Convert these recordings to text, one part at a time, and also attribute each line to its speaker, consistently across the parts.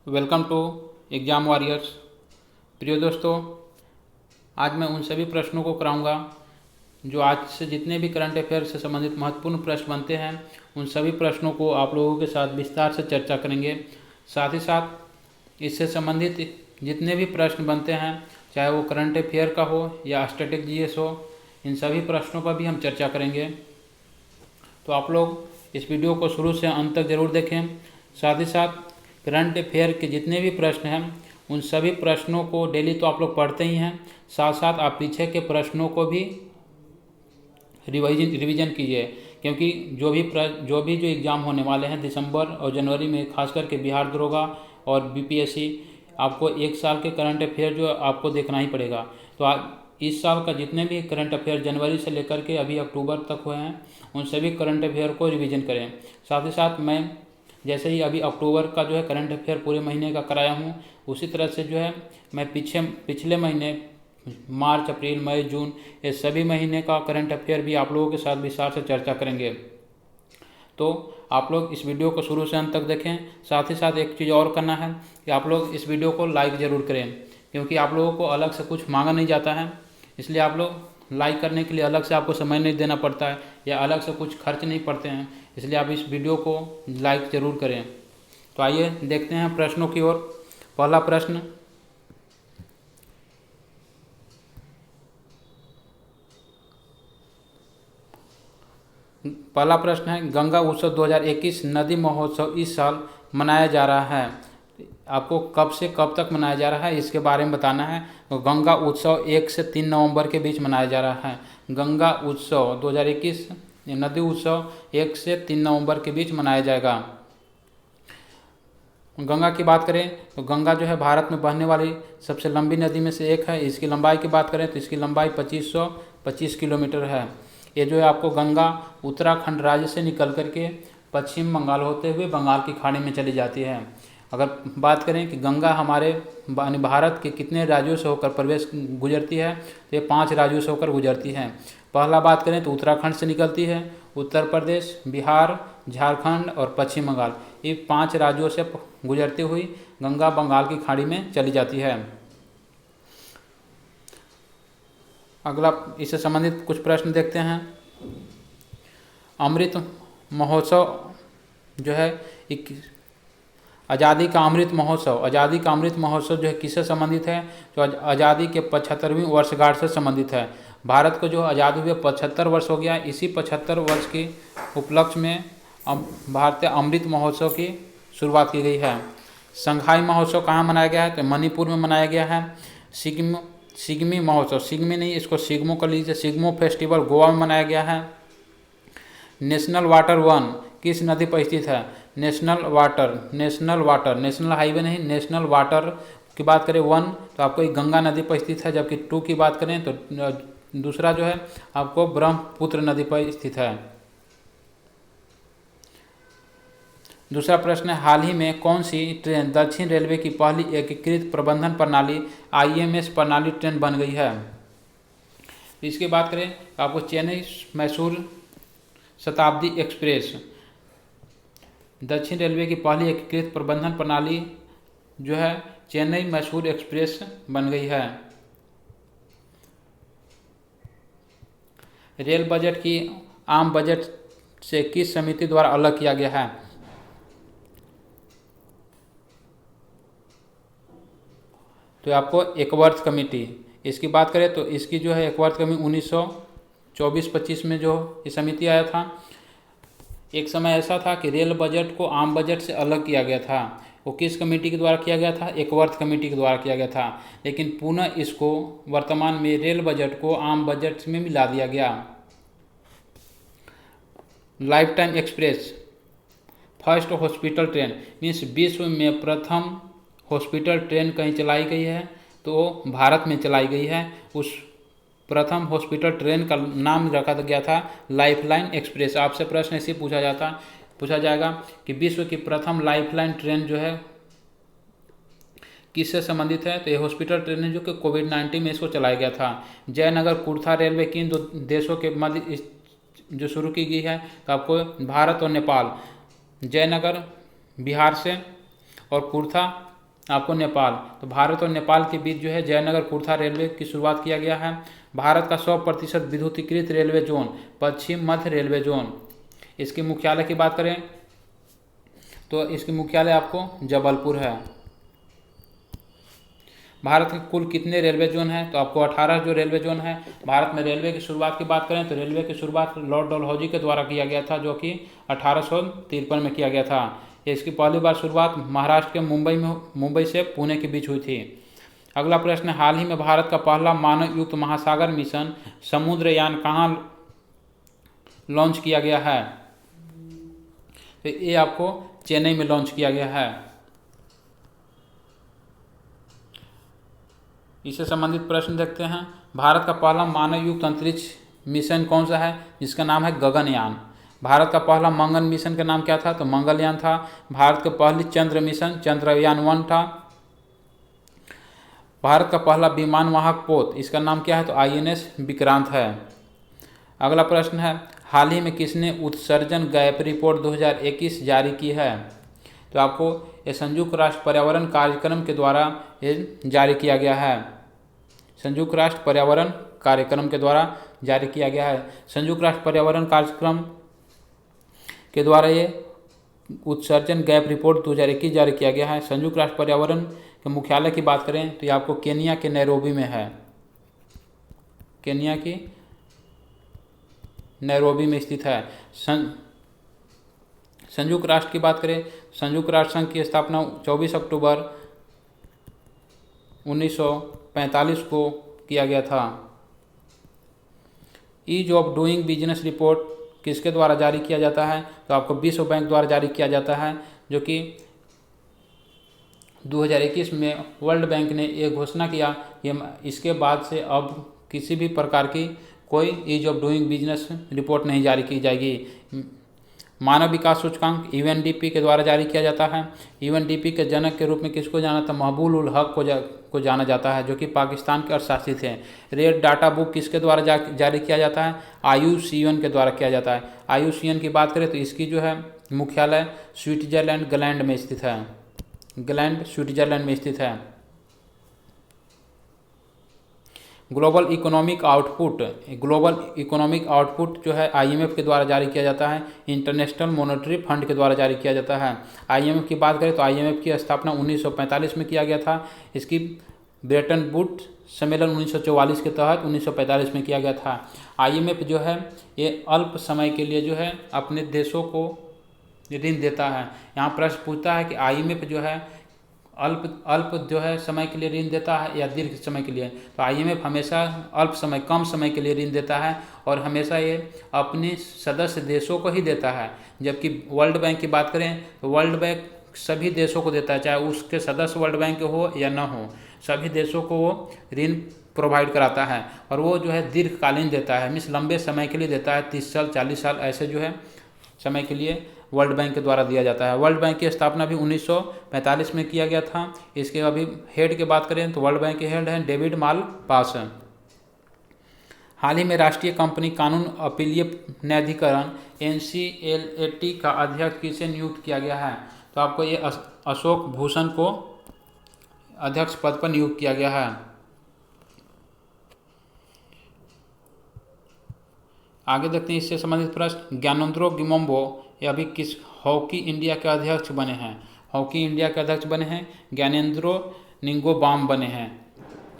Speaker 1: Welcome to exam warriors. प्रिय दोस्तों, आज मैं उन सभी प्रश्नों को कराऊंगा जो आज से जितने भी करंट अफेयर से संबंधित महत्वपूर्ण प्रश्न बनते हैं, उन सभी प्रश्नों को आप लोगों के साथ विस्तार से चर्चा करेंगे। साथ ही साथ इससे संबंधित जितने भी प्रश्न बनते हैं, चाहे वो करंट अफेयर का हो या स्टैटिक जीएस हो, इन सभी प्रश्नों पर भी हम चर्चा करेंगे। तो आप लोग इस वीडियो को शुरू से अंत तक ज़रूर देखें। साथ ही साथ करंट अफेयर के जितने भी प्रश्न हैं, उन सभी प्रश्नों को डेली तो आप लोग पढ़ते ही हैं, साथ साथ आप पीछे के प्रश्नों को भी रिवीजन कीजिए, क्योंकि जो एग्ज़ाम होने वाले हैं दिसंबर और जनवरी में, खास करके बिहार दरोगा और बीपीएससी, आपको एक साल के करंट अफेयर जो आपको देखना ही पड़ेगा। तो आज इस साल का जितने भी करंट अफेयर जनवरी से लेकर के अभी अक्टूबर तक हुए हैं, उन सभी करंट अफेयर को रिवीजन करें। साथ ही साथ मैं जैसे ही अभी अक्टूबर का जो है करंट अफेयर पूरे महीने का कराया हूँ, उसी तरह से जो है मैं पिछले महीने मार्च, अप्रैल, मई, जून, ये सभी महीने का करंट अफेयर भी आप लोगों के साथ विस्तार से चर्चा करेंगे। तो आप लोग इस वीडियो को शुरू से अंत तक देखें। साथ ही साथ एक चीज़ और करना है कि आप लोग इस वीडियो को लाइक ज़रूर करें, क्योंकि आप लोगों को अलग से कुछ मांगा नहीं जाता है, इसलिए आप लोग लाइक करने के लिए अलग से आपको समय नहीं देना पड़ता है या अलग से कुछ खर्च नहीं पड़ते हैं, इसलिए आप इस वीडियो को लाइक ज़रूर करें। तो आइए देखते हैं प्रश्नों की ओर। पहला प्रश्न, है गंगा उत्सव 2021 नदी महोत्सव इस साल मनाया जा रहा है। आपको कब से कब तक मनाया जा रहा है इसके बारे में बताना है। तो गंगा उत्सव 1 से 3 नवंबर के बीच मनाया जा रहा है। गंगा उत्सव 2021 नदी उत्सव 1 से 3 नवंबर के बीच मनाया जाएगा। गंगा की बात करें तो गंगा जो है भारत में बहने वाली सबसे लंबी नदी में से एक है। इसकी लंबाई की बात करें तो इसकी लंबाई 2525 किलोमीटर है। ये जो है आपको गंगा उत्तराखंड राज्य से निकल करके पश्चिम बंगाल होते हुए बंगाल की खाड़ी में चली जाती है। अगर बात करें कि गंगा हमारे भारत के कितने राज्यों से होकर प्रवेश गुजरती है, तो ये 5 राज्यों से होकर गुजरती है। पहला बात करें तो उत्तराखंड से निकलती है। उत्तर प्रदेश, बिहार, झारखंड और पश्चिम बंगाल, ये 5 राज्यों से गुजरती हुई गंगा बंगाल की खाड़ी में चली जाती है। अगला इससे संबंधित कुछ प्रश्न देखते हैं। अमृत महोत्सव जो है आज़ादी का अमृत महोत्सव जो है किससे संबंधित है? जो आज़ादी के 75वीं वर्षगांठ से संबंधित है। भारत को जो आज़ादी हुए 75 वर्ष हो गया, इसी 75 वर्ष के उपलक्ष्य में भारतीय अमृत महोत्सव की शुरुआत की गई है। संघाई महोत्सव कहाँ मनाया गया है? तो मणिपुर में मनाया गया है। सिगमी महोत्सव, सिगमी नहीं, इसको सिग्मो कर लीजिए, सिग्मो फेस्टिवल गोवा में मनाया गया है। नेशनल वाटर वन किस नदी पर स्थित है? नेशनल हाईवे नहीं, नेशनल वाटर की बात करें वन तो आपको एक गंगा नदी पर स्थित है, जबकि 2 की बात करें तो दूसरा जो है आपको ब्रह्मपुत्र नदी पर स्थित है। दूसरा प्रश्न है, हाल ही में कौन सी ट्रेन दक्षिण रेलवे की पहली एकीकृत प्रबंधन प्रणाली IMS प्रणाली ट्रेन बन गई है? इसकी बात करें तो आपको चेन्नई मैसूर शताब्दी एक्सप्रेस, दक्षिण रेलवे की पहली एकीकृत प्रबंधन प्रणाली जो है चेन्नई मैसूर एक्सप्रेस बन गई है। रेल बजट की आम बजट से किस समिति द्वारा अलग किया गया है? तो आपको एकवर्थ कमेटी, इसकी बात करें तो इसकी जो है एकवर्थ कमेटी 1924-25 में जो ये समिति आया था। एक समय ऐसा था कि रेल बजट को आम बजट से अलग किया गया था। वो किस कमेटी के द्वारा किया गया था? एकवर्थ कमेटी के द्वारा किया गया था। लेकिन पुनः इसको वर्तमान में रेल बजट को आम बजट में मिला दिया गया। Life time express first hospital train means विश्व में प्रथम हॉस्पिटल ट्रेन कहीं चलाई गई है तो भारत में चलाई गई है। उस प्रथम हॉस्पिटल ट्रेन का नाम रखा गया था लाइफलाइन एक्सप्रेस। आपसे प्रश्न ऐसे पूछा जाएगा कि विश्व की प्रथम लाइफलाइन ट्रेन जो है किससे संबंधित है? तो ये हॉस्पिटल ट्रेन है जो कि कोविड-19 में इसको चलाया गया था। जयनगर कुर्था रेलवे किन 2 देशों के मध्य जो शुरू की गई है? तो आपको भारत और नेपाल। जयनगर बिहार से और कुर्था आपको नेपाल, तो भारत और नेपाल के बीच जो है जयनगर कुर्था रेलवे की शुरुआत किया गया है। भारत का 100% विद्युतीकृत रेलवे जोन पश्चिम मध्य रेलवे जोन। इसकी मुख्यालय की बात करें तो इसकी मुख्यालय आपको जबलपुर है। भारत के कुल कितने रेलवे जोन हैं, तो आपको 18 जो रेलवे जोन है। भारत में रेलवे की शुरुआत की बात करें तो रेलवे की शुरुआत लॉर्ड डलहौजी के द्वारा किया गया था, जो कि 1853 में किया गया था। इसकी पहली बार शुरुआत महाराष्ट्र के मुंबई से पुणे के बीच हुई थी। अगला प्रश्न, हाल ही में भारत का पहला मानव युक्त महासागर मिशन समुद्रयान कहाँ लॉन्च किया गया है, तो ये आपको चेन्नई में लॉन्च किया गया है। इससे संबंधित प्रश्न देखते हैं। भारत का पहला मानव युक्त अंतरिक्ष मिशन कौन सा है, जिसका नाम है गगनयान। भारत का पहला मंगल मिशन का नाम क्या था, तो मंगलयान था। भारत का पहली चंद्र मिशन चंद्रयान-1 था। भारत का पहला विमान वाहक पोत, इसका नाम क्या है, तो INS विक्रांत है। अगला प्रश्न है, हाल ही में किसने उत्सर्जन गैप रिपोर्ट 2021 जारी की है, तो आपको ये संयुक्त राष्ट्र पर्यावरण कार्यक्रम के द्वारा ये जारी किया गया है। संयुक्त राष्ट्र पर्यावरण कार्यक्रम के द्वारा जारी किया गया है। संयुक्त राष्ट्र पर्यावरण कार्यक्रम के द्वारा ये उत्सर्जन गैप रिपोर्ट 2021 जारी किया गया है। संयुक्त राष्ट्र पर्यावरण के मुख्यालय की बात करें तो ये आपको केनिया के नैरोबी में है। केनिया की नैरोबी में स्थित है। संयुक्त राष्ट्र की बात करें, संयुक्त राष्ट्र संघ की स्थापना 24 अक्टूबर 1945 को किया गया था। Ease of doing business report किसके द्वारा जारी किया जाता है, तो आपको विश्व बैंक द्वारा जारी किया जाता है, जो कि 2021 में वर्ल्ड बैंक ने ये घोषणा किया कि इसके बाद से अब किसी भी प्रकार की कोई ease of doing business report नहीं जारी की जाएगी। मानव विकास सूचकांक UNDP के द्वारा जारी किया जाता है। UNDP के जनक के रूप में किसको जाना था, महबूब उल हक को जाना जाता है, जो कि पाकिस्तान के अर्थशास्त्री थे। रेड डाटा बुक किसके द्वारा जारी किया जाता है, IUCN के द्वारा किया जाता है। IUCN की बात करें तो इसकी जो है मुख्यालय स्विट्जरलैंड ग्लैंड में स्थित है। ग्लैंड स्विट्जरलैंड में स्थित है। ग्लोबल इकोनॉमिक आउटपुट जो है IMF के द्वारा जारी किया जाता है। इंटरनेशनल मॉनेटरी फंड के द्वारा जारी किया जाता है। IMF की बात करें तो IMF की स्थापना 1945 में किया गया था। इसकी ब्रेटन वुड्स सम्मेलन 1944 के तहत 1945 में किया गया था। IMF जो है ये अल्प समय के लिए जो है अपने देशों को ऋण देता है। यहाँ प्रश्न पूछता है कि IMF जो है अल्प जो है समय के लिए ऋण देता है या दीर्घ समय के लिए, तो IMF हमेशा अल्प समय कम समय के लिए ऋण देता है और हमेशा ये अपने सदस्य देशों को ही देता है। जबकि वर्ल्ड बैंक की बात करें तो वर्ल्ड बैंक सभी देशों को देता है, चाहे उसके सदस्य वर्ल्ड बैंक के हो या न हो, सभी देशों को वो ऋण प्रोवाइड कराता है और वो जो है दीर्घकालीन देता है, मीन्स लंबे समय के लिए देता है। 30 साल 40 साल ऐसे जो है समय के लिए वर्ल्ड बैंक के द्वारा दिया जाता है। वर्ल्ड बैंक की स्थापना भी 1945 में किया गया था। इसके अभी हेड की बात करें तो वर्ल्ड बैंक के हेड हैं डेविड मालपास। हाल ही में राष्ट्रीय कंपनी कानून अपीलीय न्यायाधिकरण NCLAT का अध्यक्ष किसे नियुक्त किया गया है, तो आपको ये अशोक भूषण को अध्यक्ष पद पर नियुक्त किया गया है। आगे देखते हैं इससे संबंधित प्रश्न। ज्ञानेंद्रो गिमोम्बो ये अभी किस हॉकी इंडिया के अध्यक्ष बने हैं, हॉकी इंडिया के अध्यक्ष बने हैं ज्ञानेंद्रो निंगोबाम बने हैं।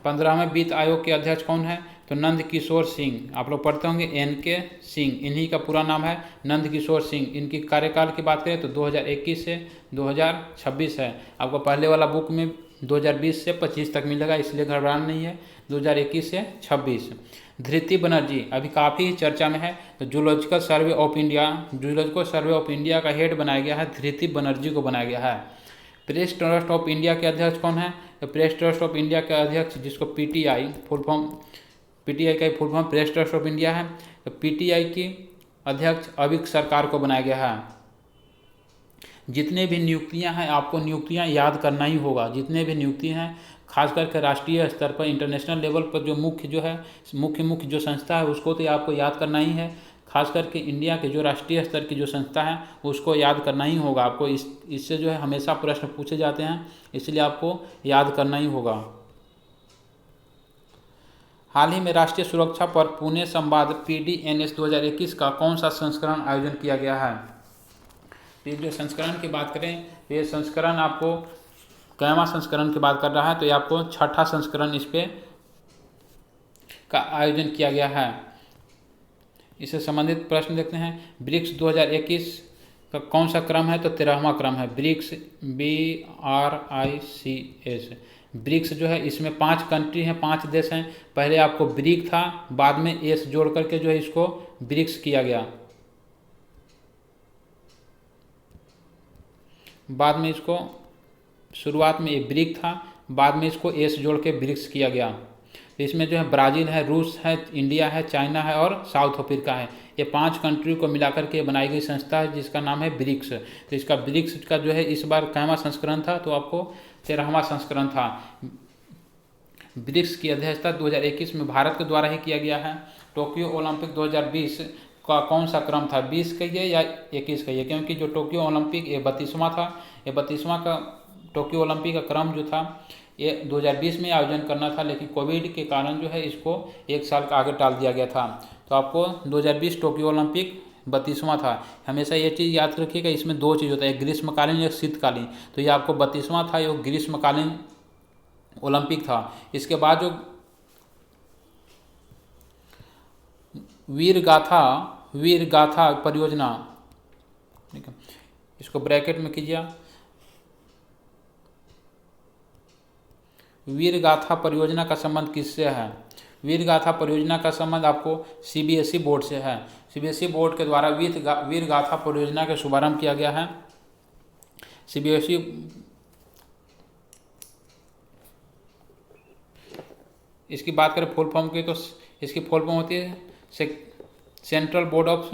Speaker 1: 15वें वित्त आयोग के अध्यक्ष कौन है, तो नंद किशोर सिंह। आप लोग पढ़ते होंगे NK सिंह, इन्हीं का पूरा नाम है नंद किशोर सिंह। इनकी कार्यकाल की बात करें तो 2021 से 2026 है। आपको पहले वाला बुक में 2020 से 25 तक मिलेगा, इसलिए घबराना नहीं है। 2021 से 26। धृति बनर्जी अभी काफ़ी चर्चा में है, तो जूलॉजिकल सर्वे ऑफ इंडिया का हेड बनाया गया है, धृति बनर्जी को बनाया गया है। प्रेस ट्रस्ट ऑफ इंडिया के अध्यक्ष कौन है, तो प्रेस ट्रस्ट ऑफ इंडिया के अध्यक्ष जिसको PTI का full form press trust of India है, तो PTI की अध्यक्ष अविक सरकार को बनाया गया है। जितने भी नियुक्तियां हैं आपको नियुक्तियां याद करना ही होगा। जितने भी नियुक्ति हैं खास करके राष्ट्रीय स्तर पर इंटरनेशनल लेवल पर जो मुख्य जो संस्था है उसको तो आपको याद करना ही है। खास करके इंडिया के जो राष्ट्रीय स्तर की जो संस्था है उसको याद करना ही होगा आपको। इससे जो है हमेशा प्रश्न पूछे जाते हैं, इसलिए आपको याद करना ही होगा। हाल ही में राष्ट्रीय सुरक्षा पर पुणे संवाद PDNS 2021 का कौन सा संस्करण आयोजन किया गया है? तो ये जो संस्करण की बात करें तो ये संस्करण आपको कैवा संस्करण की बात कर रहा है, तो ये आपको छठा संस्करण इस पे का आयोजन किया गया है। इससे संबंधित प्रश्न देखते हैं। ब्रिक्स 2021 का कौन सा क्रम है? तो 13वां क्रम है ब्रिक्स, BRICS। ब्रिक्स जो है इसमें 5 कंट्री हैं, 5 देश हैं। पहले आपको ब्रिक था, बाद में एस जोड़ करके जो है इसको ब्रिक्स किया गया। बाद में इसको शुरुआत में ये ब्रिक था, बाद में इसको एस जोड़ के ब्रिक्स किया गया। तो इसमें जो है ब्राज़ील है, रूस है, इंडिया है, चाइना है और साउथ अफ्रीका है। ये 5 कंट्री को मिलाकर के बनाई गई संस्था है जिसका नाम है ब्रिक्स। तो इसका ब्रिक्स का जो है इस बार कैवा संस्करण था? तो आपको 13वां संस्करण था। ब्रिक्स की अध्यक्षता 2021 में भारत के द्वारा ही किया गया है। टोक्यो ओलंपिक 2020 का कौन सा क्रम था? 20 कहिए या 21 कहिए, क्योंकि जो टोक्यो ओलंपिक ये 32वां था। ये 32वां का टोक्यो ओलंपिक का क्रम जो था ये 2020 में आयोजन करना था, लेकिन कोविड के कारण जो है इसको 1 साल का आगे टाल दिया गया था। तो आपको 2020 टोक्यो ओलंपिक 32वां था। हमेशा ये चीज़ याद रखिएगा, इसमें 2 चीज़ होता है, एक ग्रीष्मकालीन एक शीतकालीन। तो ये आपको 32वां था, ये ग्रीष्मकालीन ओलंपिक था। इसके बाद जो वीर गाथा परियोजना, ठीक है, इसको ब्रैकेट में कीजिए। वीर गाथा परियोजना का संबंध किससे है? वीर गाथा परियोजना का संबंध आपको CBSE बोर्ड से है। CBSE बोर्ड के द्वारा वीर गाथा परियोजना का शुभारंभ किया गया है। CBSE इसकी बात करें फुल फॉर्म की, तो इसकी फुल फॉर्म होती है central board of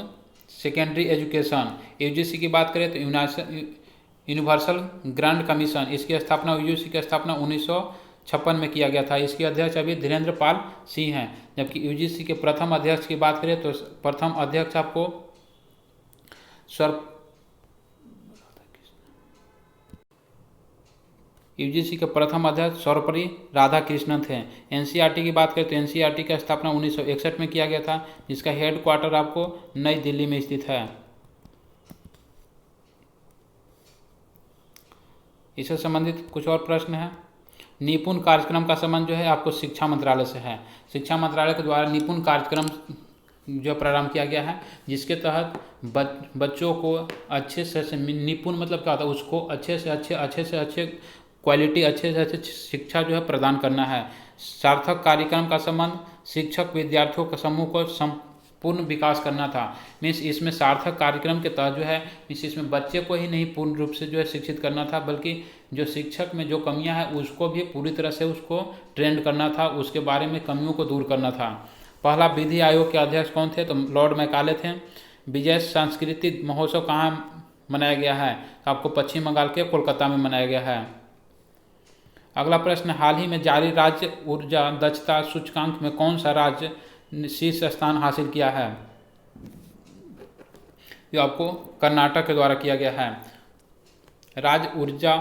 Speaker 1: secondary education. UGC की बात करें तो यूनिवर्सल ग्रांट कमीशन। इसकी स्थापना UGC की स्थापना 1956 में किया गया था। इसके अध्यक्ष अभी धीरेन्द्र पाल सिंह हैं। जबकि UGC के प्रथम अध्यक्ष की बात करें तो प्रथम अध्यक्ष आपको UGC के प्रथम अध्यक्ष सर्वपल्ली राधाकृष्णन थे। NCERT की बात करें तो NCERT का स्थापना 1961 में किया गया था, जिसका हेड क्वार्टर आपको नई दिल्ली में स्थित है। इससे संबंधित कुछ और प्रश्न है। निपुण कार्यक्रम का संबंध जो है आपको शिक्षा मंत्रालय से है। शिक्षा मंत्रालय के द्वारा निपुण कार्यक्रम जो प्रारंभ किया गया है, जिसके तहत बच्चों को अच्छे से निपुण मतलब क्या होता है, उसको अच्छे से अच्छे क्वालिटी अच्छे से अच्छे शिक्षा जो है प्रदान करना है। सार्थक कार्यक्रम का संबंध शिक्षक विद्यार्थियों के समूह को पूर्ण विकास करना था। मीन्स इसमें सार्थक कार्यक्रम के तहत जो है मीन्स इसमें बच्चे को ही नहीं पूर्ण रूप से जो है शिक्षित करना था, बल्कि जो शिक्षक में जो कमियां हैं उसको भी पूरी तरह से उसको ट्रेंड करना था, उसके बारे में कमियों को दूर करना था। पहला विधि आयोग के अध्यक्ष कौन थे? तो लॉर्ड मैकाले थे। विजय सांस्कृतिक महोत्सव कहाँ मनाया गया है? तो आपको पश्चिम बंगाल के कोलकाता में मनाया गया है। अगला प्रश्न, हाल ही में जारी राज्य ऊर्जा दक्षता सूचकांक में कौन सा राज्य शीर्ष स्थान हासिल किया है? ये आपको कर्नाटक के द्वारा किया गया है। राज्य ऊर्जा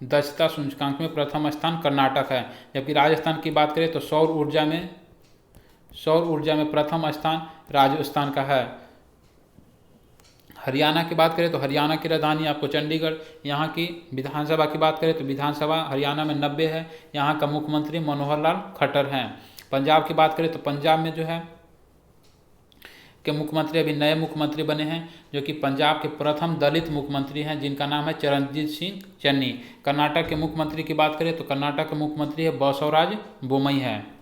Speaker 1: दक्षता सूचकांक में प्रथम स्थान कर्नाटक है। जबकि राजस्थान की बात करें तो सौर ऊर्जा में प्रथम स्थान राजस्थान का है। हरियाणा की बात करें तो हरियाणा की राजधानी आपको चंडीगढ़। यहाँ की विधानसभा की बात करें तो विधानसभा हरियाणा में 90 है। यहाँ का मुख्यमंत्री मनोहर लाल खट्टर हैं। पंजाब की बात करें तो पंजाब में जो है के मुख्यमंत्री अभी नए मुख्यमंत्री बने हैं, जो कि पंजाब के प्रथम दलित मुख्यमंत्री हैं, जिनका नाम है चरणजीत सिंह चन्नी। कर्नाटक के मुख्यमंत्री की बात करें तो कर्नाटक के मुख्यमंत्री है बसवराज बोमई है।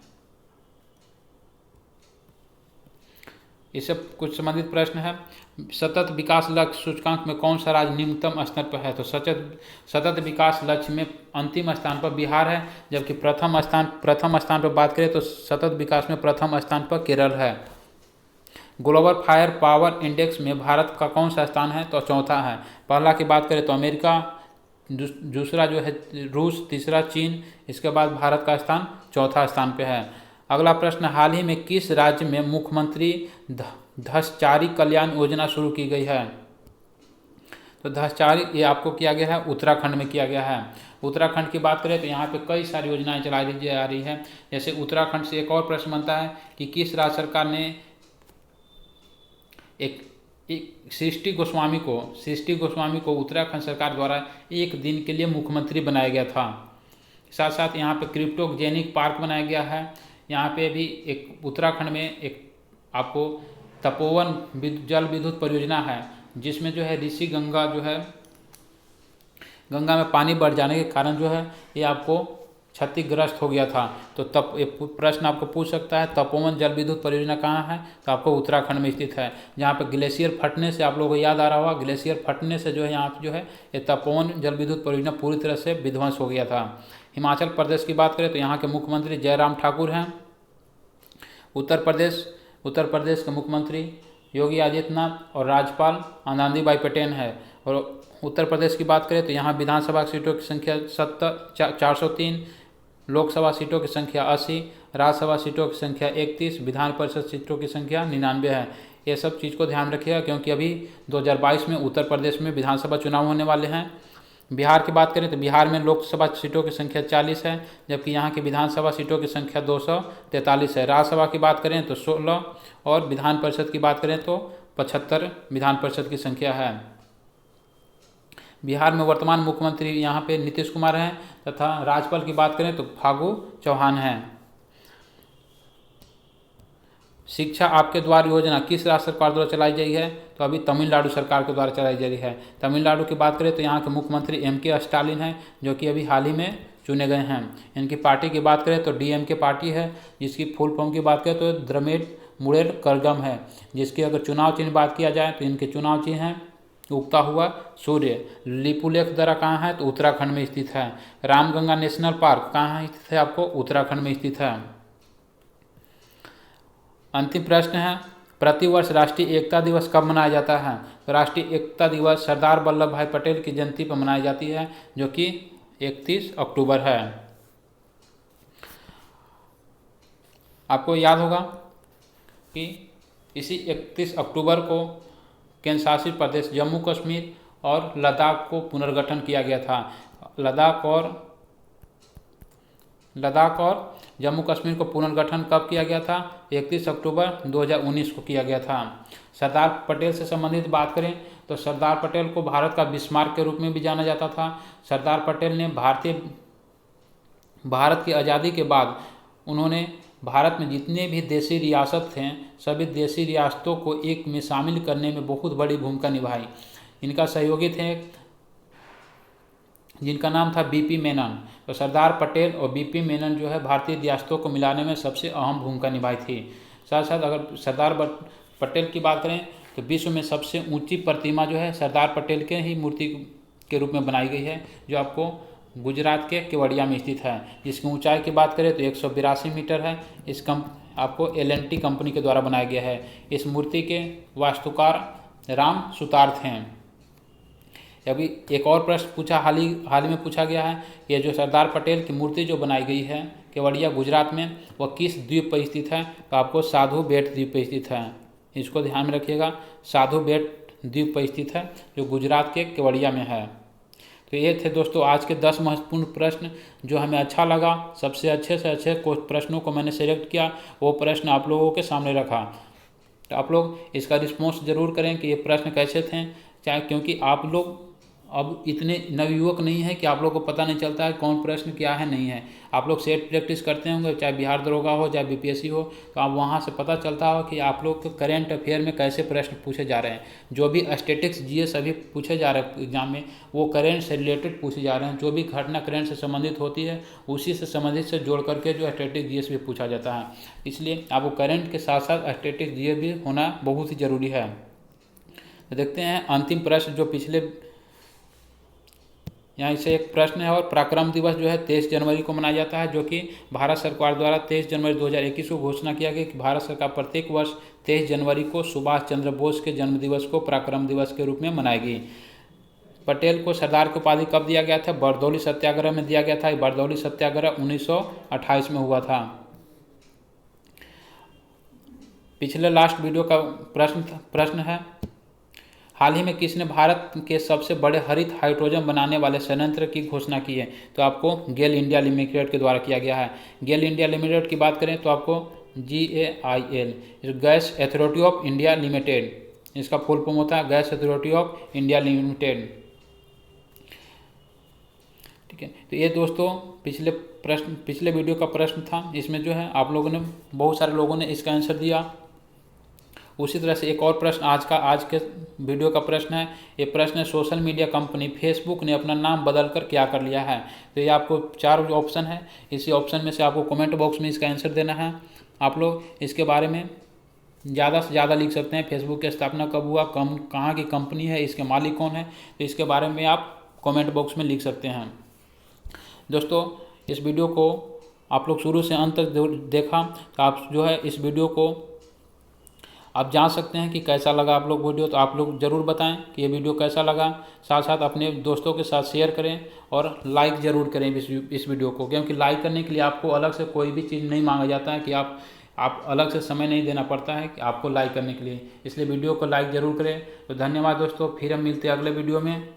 Speaker 1: इससे कुछ संबंधित प्रश्न है। सतत विकास लक्ष्य सूचकांक में कौन सा राज्य निम्नतम स्तर पर है? तो सतत विकास लक्ष्य में अंतिम स्थान पर बिहार है। जबकि प्रथम स्थान पर बात करें तो सतत विकास में प्रथम स्थान पर केरल है। ग्लोबल फायर पावर इंडेक्स में भारत का कौन सा स्थान है? तो चौथा है। पहला की बात करें तो अमेरिका, दूसरा जो है रूस, तीसरा चीन, इसके बाद भारत का स्थान चौथा स्थान पे है। अगला प्रश्न, हाल ही में किस राज्य में मुख्यमंत्री धसचारी कल्याण योजना शुरू की गई है। तो धसचारी ये आपको किया गया है उत्तराखंड में किया गया है। उत्तराखंड की बात करें तो यहाँ पे कई सारी योजनाएं चलाई जा रही है। जैसे उत्तराखंड से एक और प्रश्न बनता है कि किस राज्य सरकार ने एक सृष्टि गोस्वामी को उत्तराखंड सरकार द्वारा एक दिन के लिए मुख्यमंत्री बनाया गया था। साथ साथ यहाँ पे क्रिप्टोजेनिक पार्क बनाया गया है। यहाँ पे भी एक उत्तराखंड में एक आपको तपोवन जल विद्युत परियोजना है, जिसमें जो है ऋषि गंगा जो है गंगा में पानी बढ़ जाने के कारण जो है ये आपको क्षतिग्रस्त हो गया था। तो तब एक प्रश्न आपको पूछ सकता है तपोवन जल विद्युत परियोजना कहाँ है, तो आपको उत्तराखंड में स्थित है। जहाँ पे ग्लेशियर फटने से आप लोगों को याद आ रहा होगा, ग्लेशियर फटने से जो है यहाँ पे जो है ये तपोवन जल विद्युत परियोजना पूरी तरह से विध्वंस हो गया था। हिमाचल प्रदेश की बात करें तो यहाँ के मुख्यमंत्री जयराम ठाकुर हैं। उत्तर प्रदेश के मुख्यमंत्री योगी आदित्यनाथ और राज्यपाल आनंदीबाई पटेल है। और उत्तर प्रदेश की बात करें तो यहाँ विधानसभा सीटों की संख्या 403, लोकसभा सीटों की संख्या 80, राज्यसभा सीटों की संख्या 31, विधान परिषद सीटों की संख्या 99 है। ये सब चीज़ को ध्यान रखिएगा क्योंकि अभी 2022 में उत्तर प्रदेश में विधानसभा चुनाव होने वाले हैं। बिहार की बात करें तो बिहार में लोकसभा सीटों की संख्या 40 है, जबकि यहाँ की विधानसभा सीटों की संख्या 243 है। राज्यसभा की बात करें तो 16 और विधान परिषद की बात करें तो 75 विधान परिषद की संख्या है। बिहार में वर्तमान मुख्यमंत्री यहाँ पे नीतीश कुमार हैं तथा राज्यपाल की बात करें तो फागू चौहान हैं। शिक्षा आपके द्वार योजना किस राज्य सरकार द्वारा चलाई गई है, तो अभी तमिलनाडु सरकार के द्वारा चलाई जा रही है। तमिलनाडु की बात करें तो यहाँ के मुख्यमंत्री MK स्टालिन हैं, जो कि अभी हाल ही में चुने गए हैं। इनकी पार्टी की बात करें तो DMK पार्टी है, जिसकी फुल फॉर्म की बात करें तो द्रविड़ मुनेत्र कळगम है। जिसकी अगर चुनाव चिन्ह बात किया जाए तो इनके चुनाव चिन्ह हैं उगता हुआ सूर्य। लिपुलेख दर्रा कहाँ है, तो उत्तराखंड में स्थित है। रामगंगा नेशनल पार्क कहाँ स्थित है, आपको उत्तराखंड में स्थित है। अंतिम प्रश्न है प्रतिवर्ष राष्ट्रीय एकता दिवस कब मनाया जाता है, तो राष्ट्रीय एकता दिवस सरदार वल्लभ भाई पटेल की जयंती पर मनाई जाती है, जो कि 31 अक्टूबर है। आपको याद होगा कि इसी 31 अक्टूबर को केंद्र शासित प्रदेश जम्मू कश्मीर और लद्दाख को पुनर्गठन किया गया था। लद्दाख और जम्मू कश्मीर को पुनर्गठन कब किया गया था, 31 अक्टूबर 2019 को किया गया था। सरदार पटेल से संबंधित बात करें तो सरदार पटेल को भारत का बिस्मार्क के रूप में भी जाना जाता था। सरदार पटेल ने भारत की आज़ादी के बाद उन्होंने भारत में जितने भी देशी रियासत थे सभी देशी रियासतों को एक में शामिल करने में बहुत बड़ी भूमिका निभाई। इनका सहयोगी थे जिनका नाम था BP मेनन। तो सरदार पटेल और BP मेनन जो है भारतीय रियासतों को मिलाने में सबसे अहम भूमिका निभाई थी। साथ साथ अगर सरदार पटेल की बात करें तो विश्व में सबसे ऊंची प्रतिमा जो है सरदार पटेल के ही मूर्ति के रूप में बनाई गई है, जो आपको गुजरात के केवड़िया में स्थित है। जिसकी ऊंचाई की बात करें तो 182 मीटर है। आपको L&T कंपनी के द्वारा बनाया गया है। इस मूर्ति के वास्तुकार राम सुतार थे। अभी एक और प्रश्न पूछा हाल ही में पूछा गया है, ये जो सरदार पटेल की मूर्ति जो बनाई गई है केवड़िया गुजरात में, वह किस द्वीप पर स्थित है, तो आपको साधु बेट द्वीप पर स्थित है। इसको ध्यान में रखिएगा, साधु बेट द्वीप पर स्थित है जो गुजरात के केवड़िया में है। तो ये थे दोस्तों आज के 10 महत्वपूर्ण प्रश्न जो हमें अच्छा लगा। सबसे अच्छे से अच्छे कुछ प्रश्नों को मैंने सेलेक्ट किया, वो प्रश्न आप लोगों के सामने रखा। तो आप लोग इसका रिस्पॉन्स जरूर करें कि ये प्रश्न कैसे थे, चाहे क्योंकि आप लोग अब इतने नवयुवक नहीं है कि आप लोग को पता नहीं चलता है कौन प्रश्न क्या है नहीं है। आप लोग सेट प्रैक्टिस करते होंगे, चाहे बिहार दरोगा हो चाहे BPSC हो, तो आप वहाँ से पता चलता हो कि आप लोग के करेंट अफेयर में कैसे प्रश्न पूछे जा रहे हैं। जो भी स्टैटिक्स GS अभी पूछे जा रहे हैं एग्जाम में, वो करेंट से रिलेटेड पूछे जा रहे हैं। जो भी घटना करेंट से संबंधित होती है उसी से संबंधित से जोड़ करके जो स्टैटिक्स GS भी पूछा जाता है। इसलिए आपको करेंट के साथ साथ स्टैटिक्स GS भी होना बहुत ही ज़रूरी है। तो देखते हैं अंतिम प्रश्न जो पिछले यहाँ से एक प्रश्न है। और पराक्रम दिवस जो है 23 जनवरी को मनाया जाता है, जो कि भारत सरकार द्वारा 23 जनवरी 2021 को घोषणा किया गया कि भारत सरकार प्रत्येक वर्ष 23 जनवरी को सुभाष चंद्र बोस के जन्म दिवस को पराक्रम दिवस के रूप में मनाएगी। पटेल को सरदार की उपाधि कब दिया गया था, बरदौली सत्याग्रह में दिया गया था। बरदौली सत्याग्रह 1928 में हुआ था। पिछले लास्ट वीडियो का प्रश्न है, हाल ही में किसने भारत के सबसे बड़े हरित हाइड्रोजन बनाने वाले संयंत्र की घोषणा की है? तो आपको गेल इंडिया लिमिटेड के द्वारा किया गया है। गेल इंडिया लिमिटेड की बात करें तो आपको GAIL, gas authority of India limited, इसका फुल फॉर्म होता है gas authority of India limited. ठीक है, तो ये दोस्तों पिछले वीडियो का प्रश्न था। इसमें जो है आप लोगों ने, बहुत सारे लोगों ने इसका आंसर दिया। उसी तरह से एक और प्रश्न आज के वीडियो का प्रश्न है। ये प्रश्न है, सोशल मीडिया कंपनी फेसबुक ने अपना नाम बदलकर क्या कर लिया है? तो ये आपको 4 जो ऑप्शन है, इसी ऑप्शन में से आपको कमेंट बॉक्स में इसका आंसर देना है। आप लोग इसके बारे में ज़्यादा से ज़्यादा लिख सकते हैं। फेसबुक की स्थापना कब हुआ, कहाँ की कंपनी है, इसके मालिक कौन है, तो इसके बारे में आप कमेंट बॉक्स में लिख सकते हैं। दोस्तों, इस वीडियो को आप लोग शुरू से अंत तक देखा, तो आप जो है इस वीडियो को आप जान सकते हैं कि कैसा लगा आप लोग वीडियो। तो आप लोग ज़रूर बताएं कि ये वीडियो कैसा लगा। साथ साथ अपने दोस्तों के साथ शेयर करें और लाइक ज़रूर करें इस वीडियो को, क्योंकि लाइक करने के लिए आपको अलग से कोई भी चीज़ नहीं मांगा जाता है, कि आप अलग से समय नहीं देना पड़ता है कि आपको लाइक करने के लिए। इसलिए वीडियो को लाइक ज़रूर करें। तो धन्यवाद दोस्तों, फिर हम मिलते हैं अगले वीडियो में।